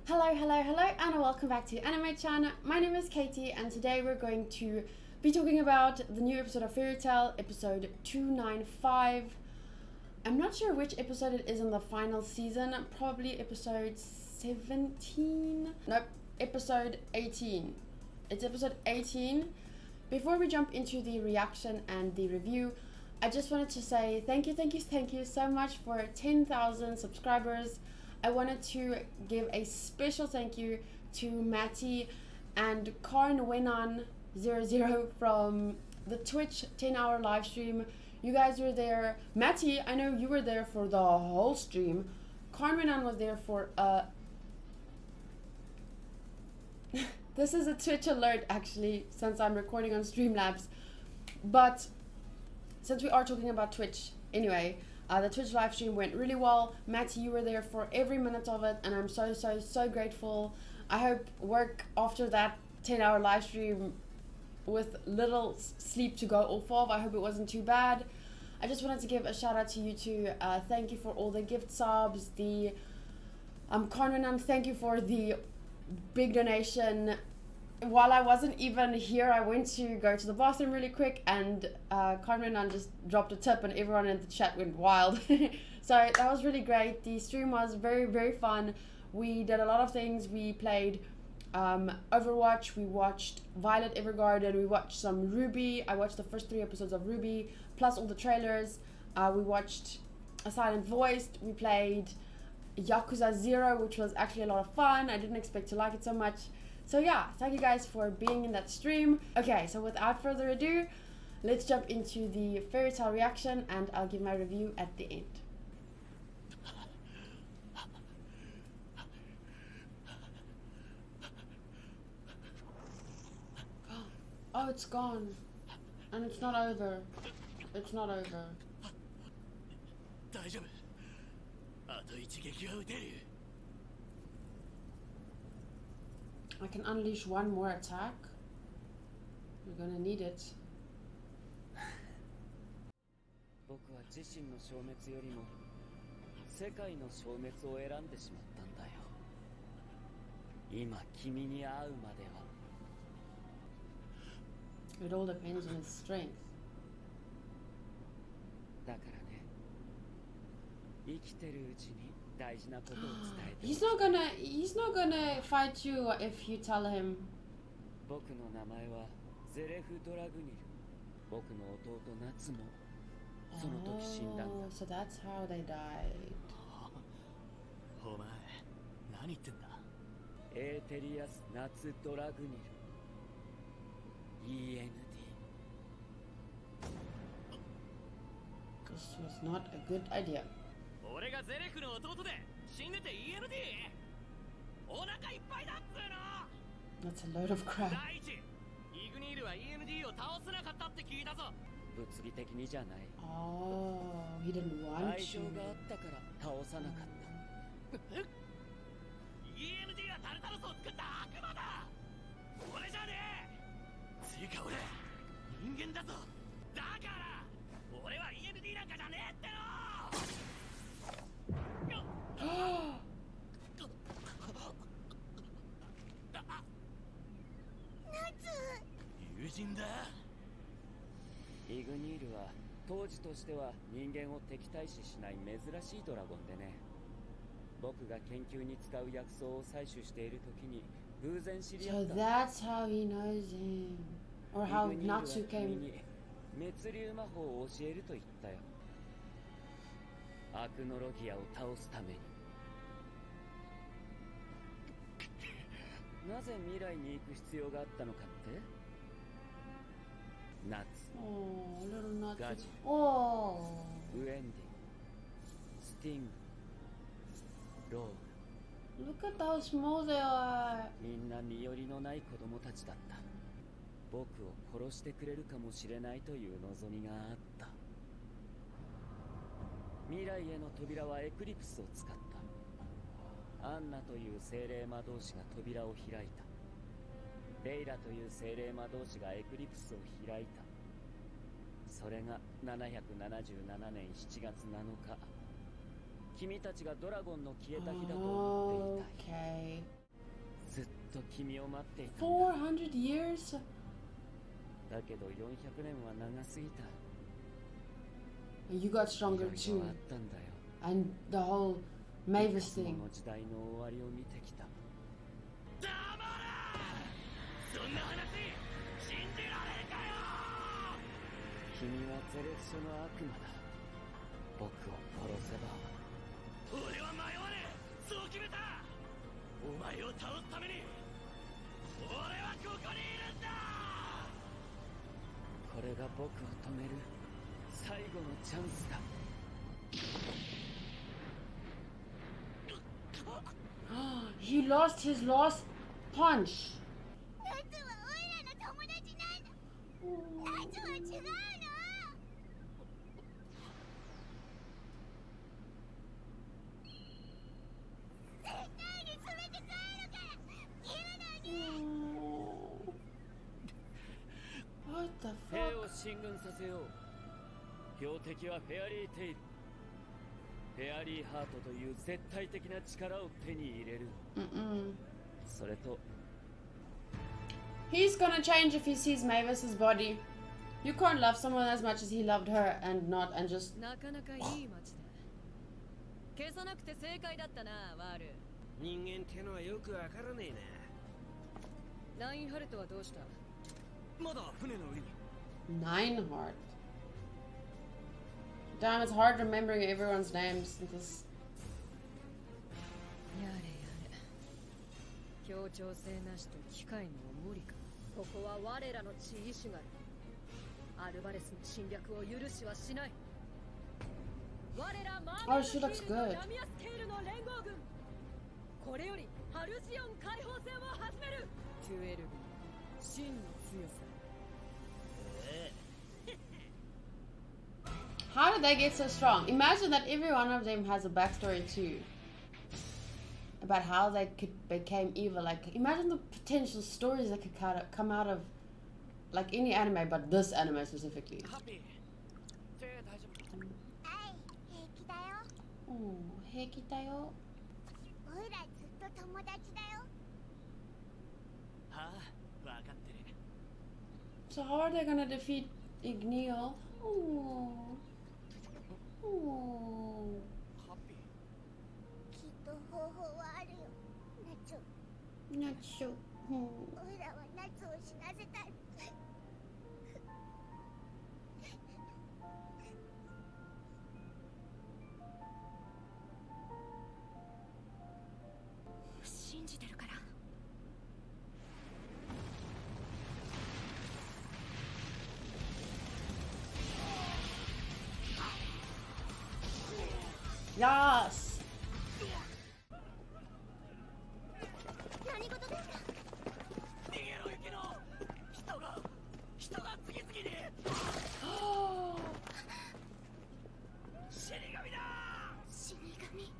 Hello, and welcome back to Anime-chan. My name is Katie, and today we're going to be talking about the new episode of Fairy Tail, episode 295. I'm not sure which episode it is in the final season, probably episode 17? Nope, episode 18. It's episode 18. Before we jump into the reaction and the review, I just wanted to say thank you so much for 10,000 subscribers. I wanted to give a special thank you to Matty and Kyruin00 from the Twitch 10-hour live stream. You guys were there. Matty, I know you were there for the whole stream. Kyruin was there for this is a Twitch alert actually, since I'm recording on Streamlabs. But since we are talking about Twitch anyway, the Twitch live stream went really well. Matty, you were there for every minute of it, and I'm so grateful. I hope work after that 10-hour live stream with little sleep to go off of, I hope it wasn't too bad. I just wanted to give a shout out to you two. Thank you for all the gift subs. The Kyruin, thank you for the big donation. While I wasn't even here, I went to go to the bathroom really quick, and Kyruin just dropped a tip, and everyone in the chat went wild. So that was really great. The stream was very fun. We did a lot of things. We played Overwatch, we watched Violet Evergarden, we watched some Ruby. I watched the first 3 episodes of Ruby, plus all the trailers. We watched A Silent Voice. We played Yakuza 0, which was actually a lot of fun. I didn't expect to like it so much. So yeah, thank you guys for being in that stream. Okay, so without further ado, let's jump into the Fairy Tail reaction, and I'll give my review at the end. Oh, it's gone. And it's not over. It's not over. I can unleash one more attack. We're gonna need it. It all depends on his strength. He's not gonna fight you if you tell him. Oh, so that's how they died. This was not a good idea. That's a load of crap. Oh, he didn't want you. So that's how he knows him, or how Natsu came. Oh, little Natsu. Oh. Look at how small they are. Leyla という精霊魔導士がエクリプスを開いた。それが777年7月7日。君たちがドラゴンの消えた日だと思っていた。Okay. と君を待っていたんだ。400 years? だけど400年は長すぎた。 You got stronger い too. ろいろあったんだよ。 And the whole Mavis そ thing. の時代の終わりを見てきた。黙れ！そんな話信じられるかよ！君はゼレクショの悪魔だ。僕を殺せば。俺は迷わねえ。そう決めた。お前を倒すために俺はここにいるんだ。これが僕を止める最後のチャンスだ。He lost his last punch. ナツはオイラの友達なんだ。ナツは違うの。絶対に連れて帰るから言うのに。What the 兵 fuck? を進軍させよう。標的はフェアリーテイル。フェアリーハートという絶対的な力を手に入れる。それと He's gonna change if he sees Mavis's body. You can't love someone as much as he loved her and not and just なかなかいい街だ。消さなくて正解だったな、ワール。人間ってのはよくわからねえな。ラインハルトはどうした？まだ船の上に。 Nineheart. Damn, it's hard remembering everyone's names. This やれやれ。協調性なしと機械の無理か。ここは我らの地意志がある。アルバレスの侵略を許しはしない。我らマー Oh, she looks good. ラミアスケールの連合軍。これよりハルジオン解放戦を始める。トゥエル軍、真の強さ。How did they get so strong? Imagine that every one of them has a backstory too. About how they became evil. Like, imagine the potential stories that could come out of, like, any anime, but this anime specifically. ハッピー。手大丈夫。はい、平気だよ。Oh, 平気だよ。オイラずっと友達だよ。はあ、わかってる。 So how are they gonna defeat Igneel? Oh. Oh. ハッピー。きっと方法はあるよ。ナツ。 Not so. オイラはナツを死なせたい。信じてるから。Yes. 何事ですか？逃げろ行けろ。人が次々に。死神だ。死神。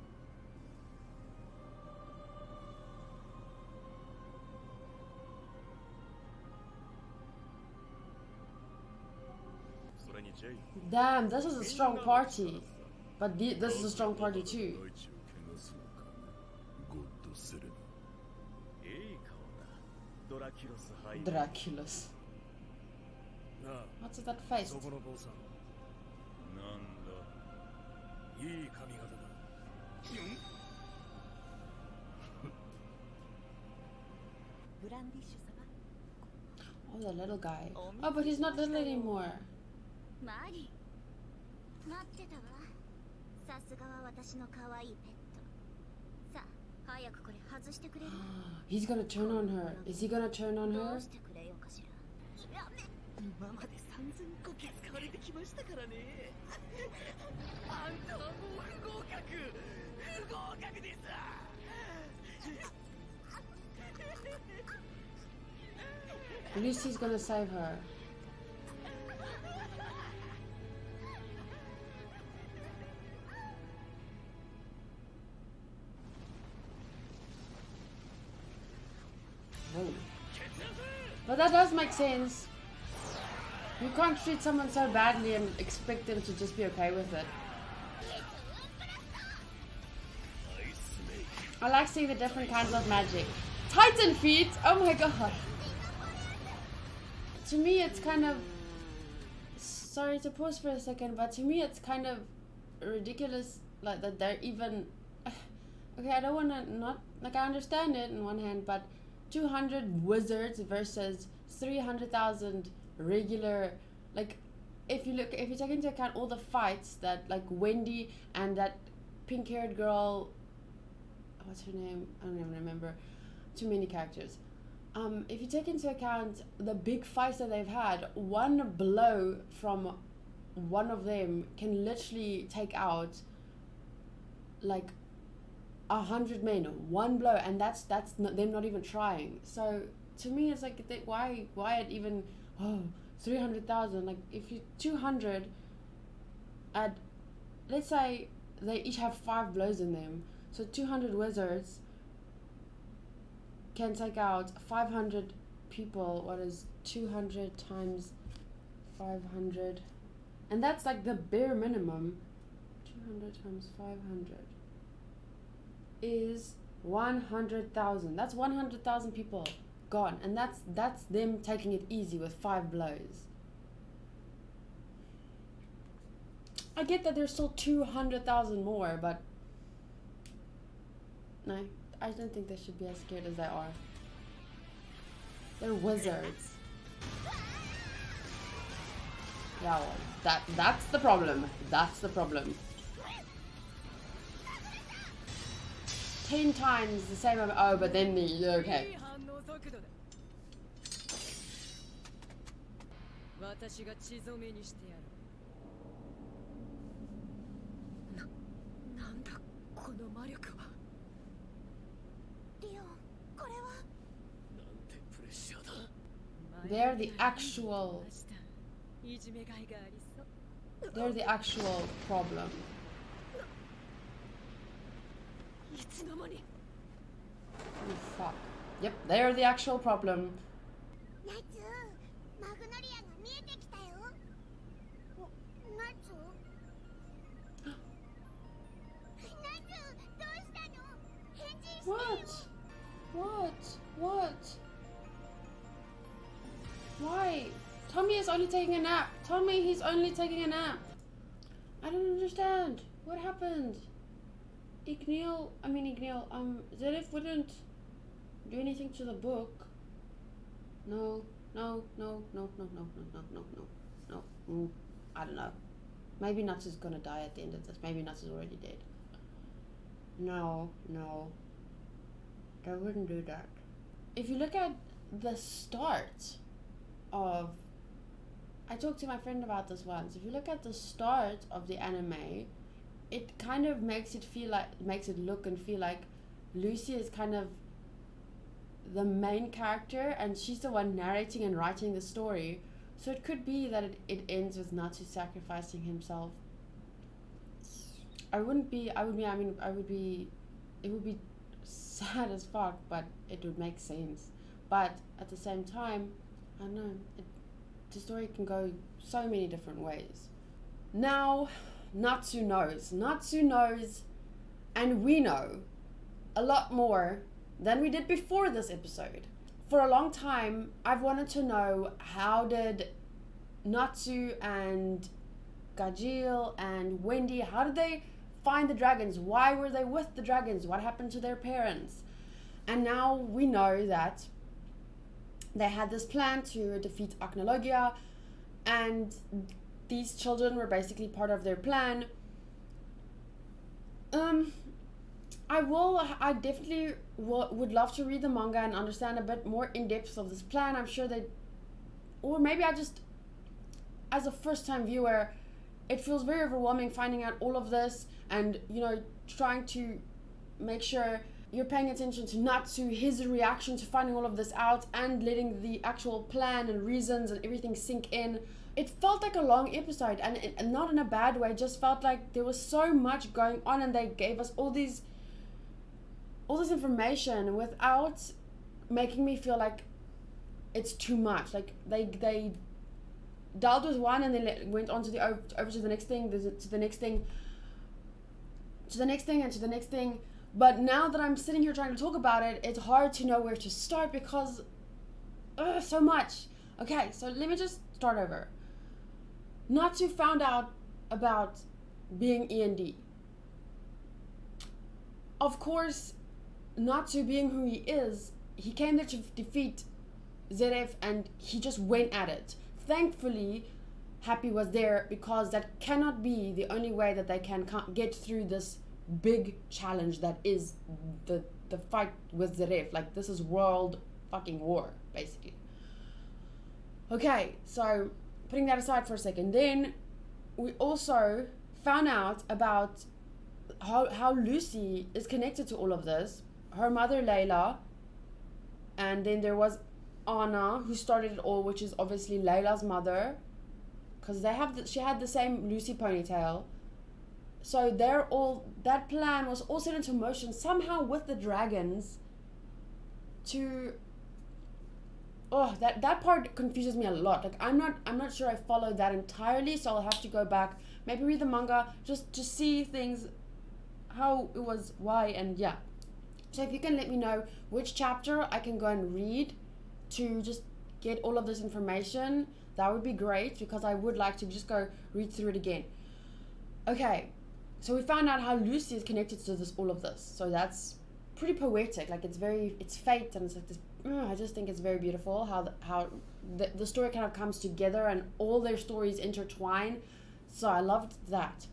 それにジェイ。 Damn, this is a strong party. But this is a strong party too. いい顔だ。ドラキュロスハイ。 Draculus. なあ、 What's with that face? そこの坊さん。なんだ。いい髪型だ。ブランディッシュ様。 Oh, the little guy. Oh, but he's not little anymore. マリー。待ってたわ。さすがは私の可愛いペット。さあ、早くこれ外してくれる？ He's gonna turn on her. Is he gonna turn on ど her? うしてくれようかしら。やめ。今まで3000個気使われてきましたからね。あんたはもう不合格です。 At least he's gonna save her. Whoa. But that does make sense. You can't treat someone so badly and expect them to just be okay with it. I like seeing the different kinds of magic. Titan feet? Oh my god. To me, it's kind of... Sorry to pause for a second, but to me, it's kind of ridiculous, like, that they're even... Okay, I don't want to not... Like, I understand it on one hand, but 200 wizards versus 300,000 regular... Like, if you take into account all the fights that, like, Wendy and that pink-haired girl... What's her name? I don't even remember. Too many characters. If you take into account the big fights that they've had, one blow from one of them can literally take out like 100 men. One blow, and that's not, them not even trying. So to me, it's like, why it even 300,000? Like, if you 200 at, let's say they each have 5 blows in them, so 200 wizards can take out 500 people. What is 200 times 500? And that's like the bare minimum. 200 times 500 is 100,000. That's 100,000 people gone, and that's them taking it easy with 5 blows. I get that there's still 200,000 more, but no, I don't think they should be as scared as they are. They're wizards. Yeah, well, that's the problem. That's the problem. 10 times the same amount. Oh, but then the okay. They're the actual problem. Oh, fuck. Yep, they're the actual problem. What? Why? Tommy is only taking a nap. Tommy, he's only taking a nap. I don't understand. What happened? Zedif wouldn't do anything to the book. No. I don't know. Maybe Natsu's gonna die at the end of this. Maybe Natsu's already dead. No. They wouldn't do that. If you look at the start of... I talked to my friend about this once. If you look at the start of the anime, it kind of makes it look and feel like Lucy is kind of the main character and she's the one narrating and writing the story. So it could be that it ends with Natsu sacrificing himself. It would be sad as fuck, but it would make sense. But at the same time, I don't know, the story can go so many different ways. Now, Natsu knows, and we know a lot more than we did before this episode. For a long time, I've wanted to know, how did Natsu and Gajil and Wendy, how did they find the dragons? Why were they with the dragons? What happened to their parents? And now we know that they had this plan to defeat Arachnologia, and these children were basically part of their plan. I definitely would love to read the manga and understand a bit more in depth of this plan. I'm sure or maybe I just, as a first time viewer, it feels very overwhelming finding out all of this and, trying to make sure you're paying attention to Natsu, his reaction to finding all of this out and letting the actual plan and reasons and everything sink in. It felt like a long episode, and not in a bad way, just felt like there was so much going on and they gave us all this information without making me feel like it's too much. Like they dealt with one and then went on to over to the next thing, to the next thing, and to the next thing. But now that I'm sitting here trying to talk about it, it's hard to know where to start because so much. Okay, so let me just start over. Natsu found out about being END. Of course, Natsu being who he is, he came there to defeat Zeref and he just went at it. Thankfully, Happy was there because that cannot be the only way that they can get through this big challenge that is the fight with Zeref. Like, this is world fucking war, basically. Okay, so putting that aside for a second, then we also found out about how Lucy is connected to all of this. Her mother Layla, and then there was Anna who started it all, which is obviously Layla's mother, because she had the same Lucy ponytail. So that plan was all set into motion somehow with the dragons to that part confuses me a lot. Like, I'm not sure I followed that entirely, so I'll have to go back, maybe read the manga just to see things, how it was, why, and yeah. So if you can let me know which chapter I can go and read to just get all of this information, that would be great, because I would like to just go read through it again. Okay, so we found out how Lucy is connected to all of this. So that's pretty poetic. Like, it's fate, and it's like this. I just think it's very beautiful how the story kind of comes together and all their stories intertwine. So I loved that.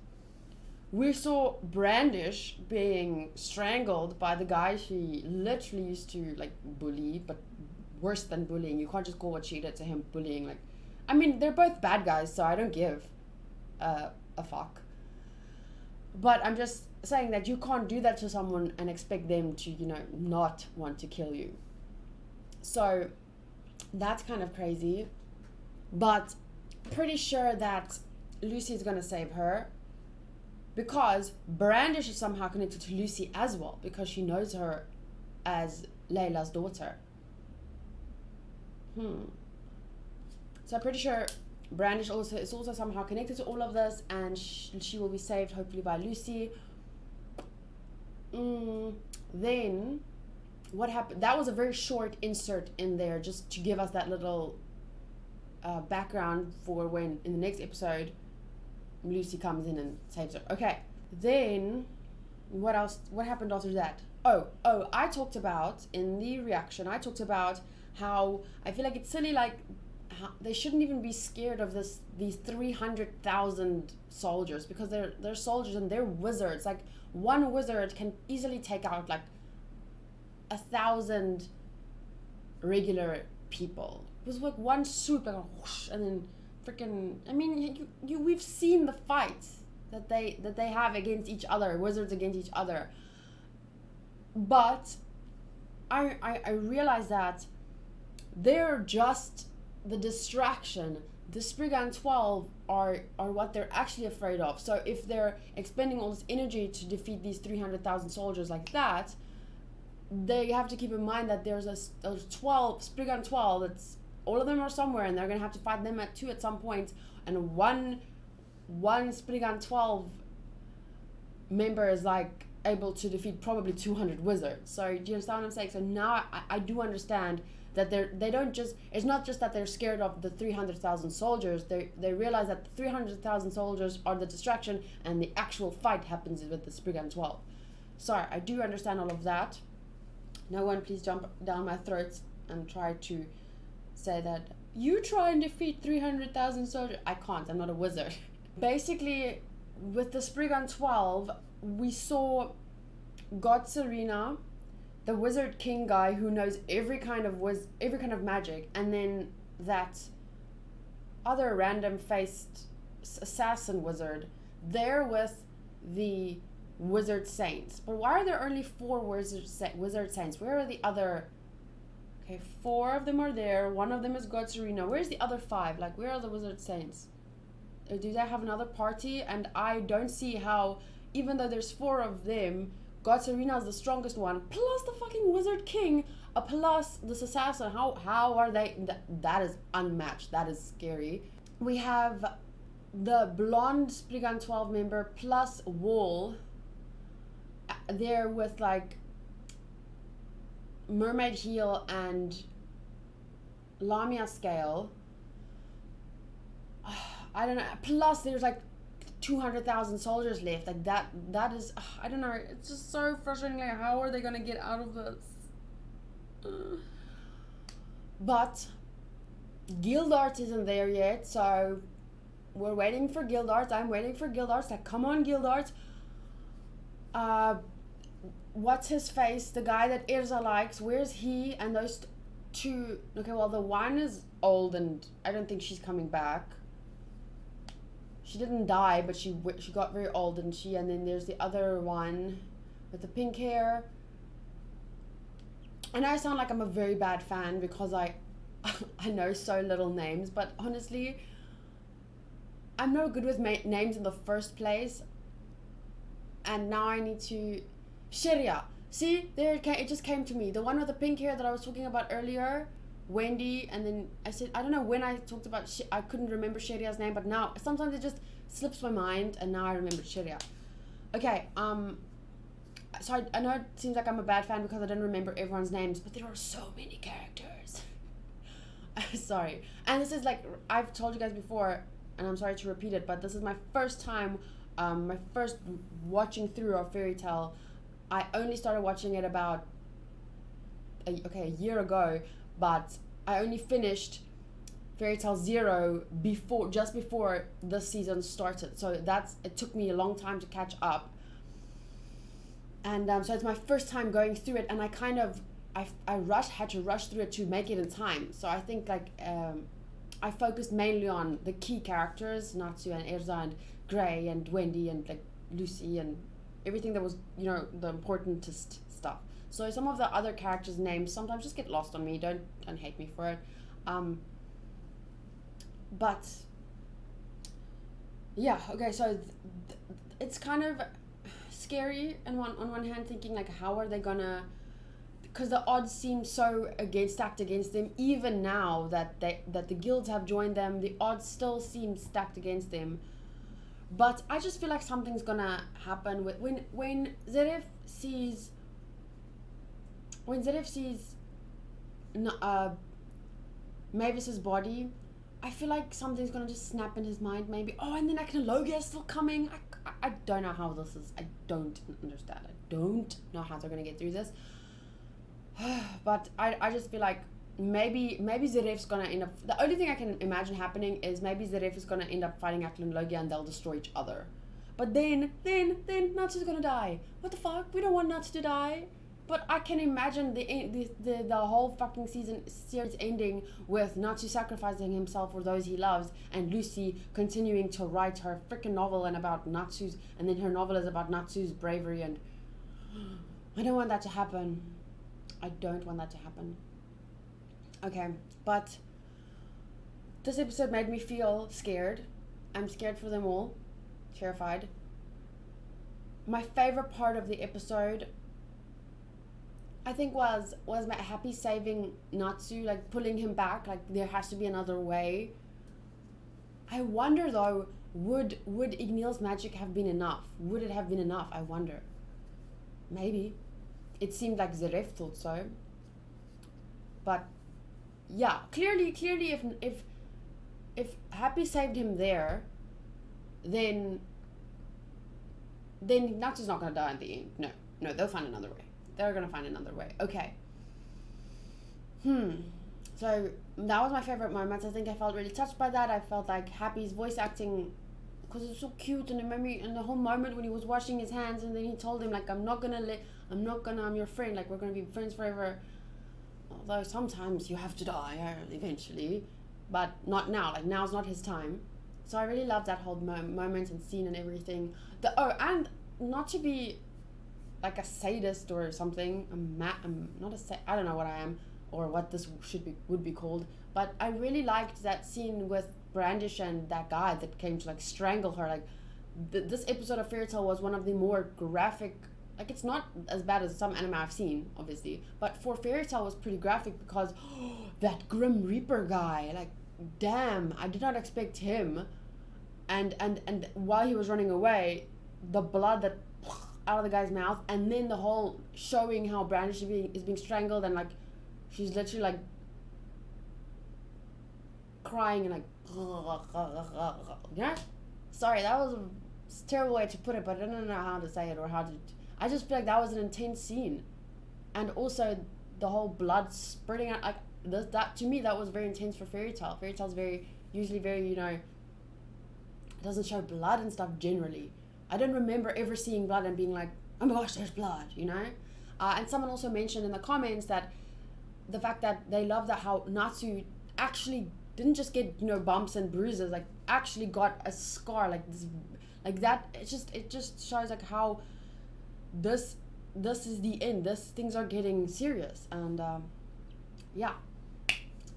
We saw Brandish being strangled by the guy she literally used to like bully, but worse than bullying. You can't just call what she did to him bullying. Like, I mean, they're both bad guys, so I don't give a fuck. But I'm just saying that you can't do that to someone and expect them to, not want to kill you. So that's kind of crazy. But pretty sure that Lucy is going to save her, because Brandish is somehow connected to Lucy as well, because she knows her as Layla's daughter. So I'm pretty sure Brandish is also somehow connected to all of this, and she will be saved hopefully by Lucy. Then what happened? That was a very short insert in there just to give us that little background for when in the next episode Lucy comes in and saves her. Okay, then what else? What happened after that? Oh, I talked about in the reaction, I talked about how I feel like it's silly, like they shouldn't even be scared of these 300,000 soldiers, because they're soldiers and they're wizards. Like, one wizard can easily take out like 1,000 regular people. It was like one swoop, like a whoosh, and then freaking. I mean, we've seen the fights that they have against each other, wizards against each other. But I realize that they're just the distraction. The Spriggan 12 are what they're actually afraid of. So if they're expending all this energy to defeat these 300,000 soldiers like that, they have to keep in mind that there's 12 Spriggan 12. That's all of them are somewhere, and they're gonna have to fight them at 2 at some point. And one Spriggan 12 member is like able to defeat probably 200 wizards. So do you understand what I'm saying? So now I do understand that they don't just, it's not just that they're scared of the 300,000 soldiers. They realize that the 300,000 soldiers are the distraction, and the actual fight happens with the Spriggan 12. Sorry, I do understand all of that. No one please jump down my throat and try to say that you try and defeat 300,000 soldiers. I can't, I'm not a wizard. Basically, with the Spriggan 12, we saw God Serena, the Wizard King guy who knows every kind of magic, and then that other random-faced assassin wizard there with the Wizard Saints. But why are there only 4 Wizard Saints? Where are the other? Okay, 4 of them are there. One of them is God Serena. Where's the other 5? Like, where are the Wizard Saints? Do they have another party? And I don't see how, even though there's 4 of them, God Serena is the strongest one, plus the fucking Wizard King, plus this assassin. How are they? That is unmatched. That is scary. We have the blonde Spriggan 12 member plus Wool. there with like Mermaid Heel and Lamia Scale. I don't know. Plus, there's like 200,000 soldiers left. Like that is, I don't know. It's just so frustrating. Like, how are they gonna get out of this? But Gildart isn't there yet, so we're waiting for Gildart. I'm waiting for Gildart. Like, come on, Gildart. What's his face? The guy that Erza likes. Where's he? And those two. Okay, well, the one is old, and I don't think she's coming back. She didn't die, but she got very old, didn't she? And then there's the other one with the pink hair. And I sound like I'm a very bad fan because I know so little names, but honestly, I'm no good with names in the first place. And now I need to... Sheria. See, there it just came to me. The one with the pink hair that I was talking about earlier, Wendy, and then I said, I don't know when I talked about, I couldn't remember Sheria's name, but now, sometimes it just slips my mind, and now I remembered Sheria. Okay, so I know it seems like I'm a bad fan because I don't remember everyone's names, but there are so many characters. Sorry. And this is like, I've told you guys before, and I'm sorry to repeat it, but this is my first time, my first watching through of Fairy Tail. I only started watching it about, a year ago, but I only finished Fairy Tail Zero just before this season started. So it took me a long time to catch up. And so it's my first time going through it, and I kind of, I had to rush through it to make it in time. So I think like, I focused mainly on the key characters, Natsu and Erza and Gray and Wendy and like Lucy and everything that was, you know, the importantest stuff. So some of the other characters' names sometimes just get lost on me. Don't hate me for it. But yeah, okay. So it's kind of scary, and on one hand, thinking like, how are they gonna? Because the odds seem so stacked against them. Even now that the guilds have joined them, the odds still seem stacked against them. But I just feel like something's gonna happen with when Zeref sees Mavis's body. I feel like something's gonna just snap in his mind, maybe. Oh, and then Aknologia is still coming. I don't know how this is. I don't understand. I don't know how they're gonna get through this. But I just feel like maybe Zeref's gonna end up. The only thing I can imagine happening is maybe Zeref is gonna end up fighting Aknologia and they'll destroy each other. But then Natsu's gonna die. What the fuck? We don't want Natsu to die. But I can imagine the whole fucking series ending with Natsu sacrificing himself for those he loves, and Lucy continuing to write her freaking novel and then her novel is about Natsu's bravery, and I don't want that to happen. I don't want that to happen. Okay, but this episode made me feel scared. I'm scared for them all. Terrified. My favorite part of the episode, I think, was Happy saving Natsu, like pulling him back, like there has to be another way. I wonder though, would Ignil's magic have been enough? Would it have been enough? I wonder. Maybe. It seemed like Zeref thought so. But yeah, clearly if Happy saved him there, then Natsu's not gonna die in the end. No, they'll find another way. They're gonna find another way. Okay. So that was my favorite moment. I think I felt really touched by that. I felt like Happy's voice acting, because it was so cute, and it made me, and the whole moment when he was washing his hands, and then he told him like, I'm your friend, like we're gonna be friends forever. Although sometimes you have to die eventually, but not now. Like now's not his time. So I really loved that whole moment and scene and everything. And not to be like a sadist or something. I'm not I don't know what I am or what this would be called. But I really liked that scene with Brandish and that guy that came to like strangle her. Like this episode of Fairy Tail was one of the more graphic. Like it's not as bad as some anime I've seen, obviously. But for Fairy Tail was pretty graphic because that Grim Reaper guy. Like damn, I did not expect him. And while he was running away, the blood that out of the guy's mouth, and then the whole showing how Brandish is being strangled, and like she's literally like crying and like yeah. Sorry, that was a terrible way to put it, but I don't know how to say it or how to. I just feel like that was an intense scene, and also the whole blood spreading out like this. That to me, that was very intense for Fairy Tail. Fairy Tail's usually very, you know, it doesn't show blood and stuff generally. I don't remember ever seeing blood and being like, oh my gosh, there's blood, you know. And someone also mentioned in the comments that the fact that they love that how Natsu actually didn't just get, you know, bumps and bruises, like actually got a scar like this, like that. It just shows like how this is the end. Things are getting serious, and yeah.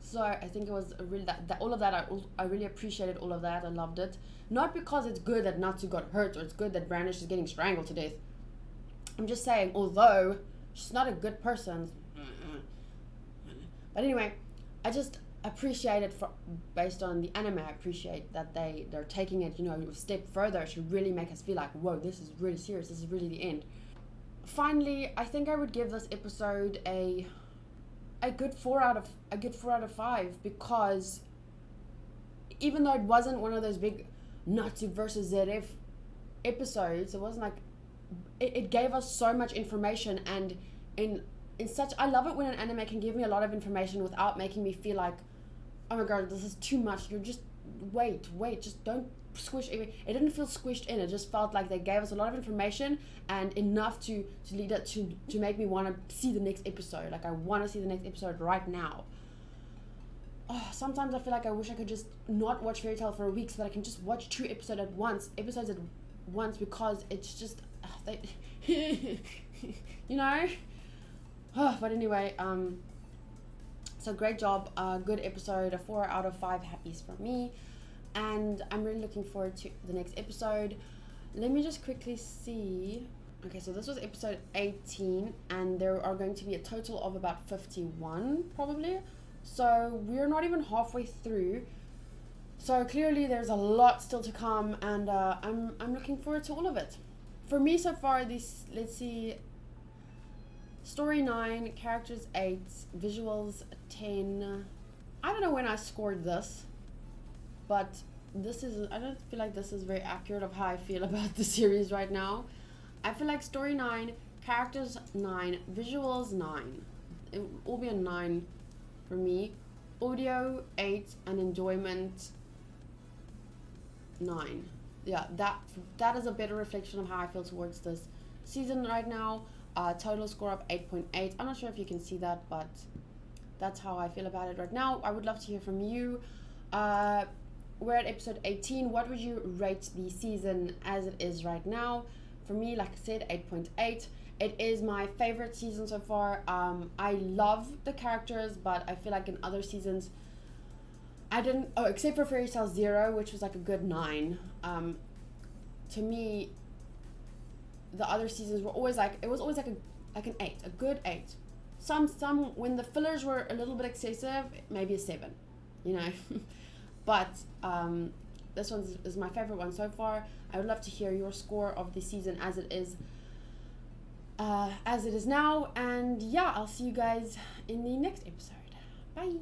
So I think it was a really that all of that I really appreciated all of that. I loved it. Not because it's good that Natsu got hurt or it's good that Brandish is getting strangled to death. I'm just saying, although she's not a good person. But anyway, I just appreciate it based on the anime. I appreciate that they're taking it, you know, a step further to really make us feel like, whoa, this is really serious. This is really the end. Finally, I think I would give this episode a good 4 out of 5, because even though it wasn't one of those big Natsu versus ZF episodes, it wasn't like it gave us so much information, and in such, I love it when an anime can give me a lot of information without making me feel like, oh my god, this is too much. You're just wait, just don't squish it. It didn't feel squished in. It just felt like they gave us a lot of information and enough to lead it to make me want to see the next episode. Like I want to see the next episode right now. Oh, sometimes I feel like I wish I could just not watch Fairy Tail for a week so that I can just watch 2 episodes at once, because it's just you know. But anyway, so great job, good episode, a 4 out of 5 happies from me, and I'm really looking forward to the next episode. Let me just quickly see. Okay, so this was episode 18, and there are going to be a total of about 51 probably, so we're not even halfway through, so clearly there's a lot still to come, and I'm looking forward to all of it. For me so far, let's see, story 9, characters 8, visuals 10. I don't know when I scored this, but I don't feel like this is very accurate of how I feel about the series right now. I feel like story 9, characters 9, visuals 9. It will be a 9 for me. Audio 8, and enjoyment 9. Yeah, that is a better reflection of how I feel towards this season right now. Total score of 8.8. I'm not sure if you can see that, but that's how I feel about it right now. I would love to hear from you. We're at episode 18. What would you rate the season as it is right now? For me, like I said, 8.8. It is my favorite season so far. I love the characters, but I feel like in other seasons I didn't, except for Fairy Tail Zero, which was like a good 9. To me, the other seasons were always like, it was always like an 8, a good 8. Some when the fillers were a little bit excessive, maybe a 7, you know. But this one is my favorite one so far. I would love to hear your score of the season as it is now. And yeah, I'll see you guys in the next episode. Bye.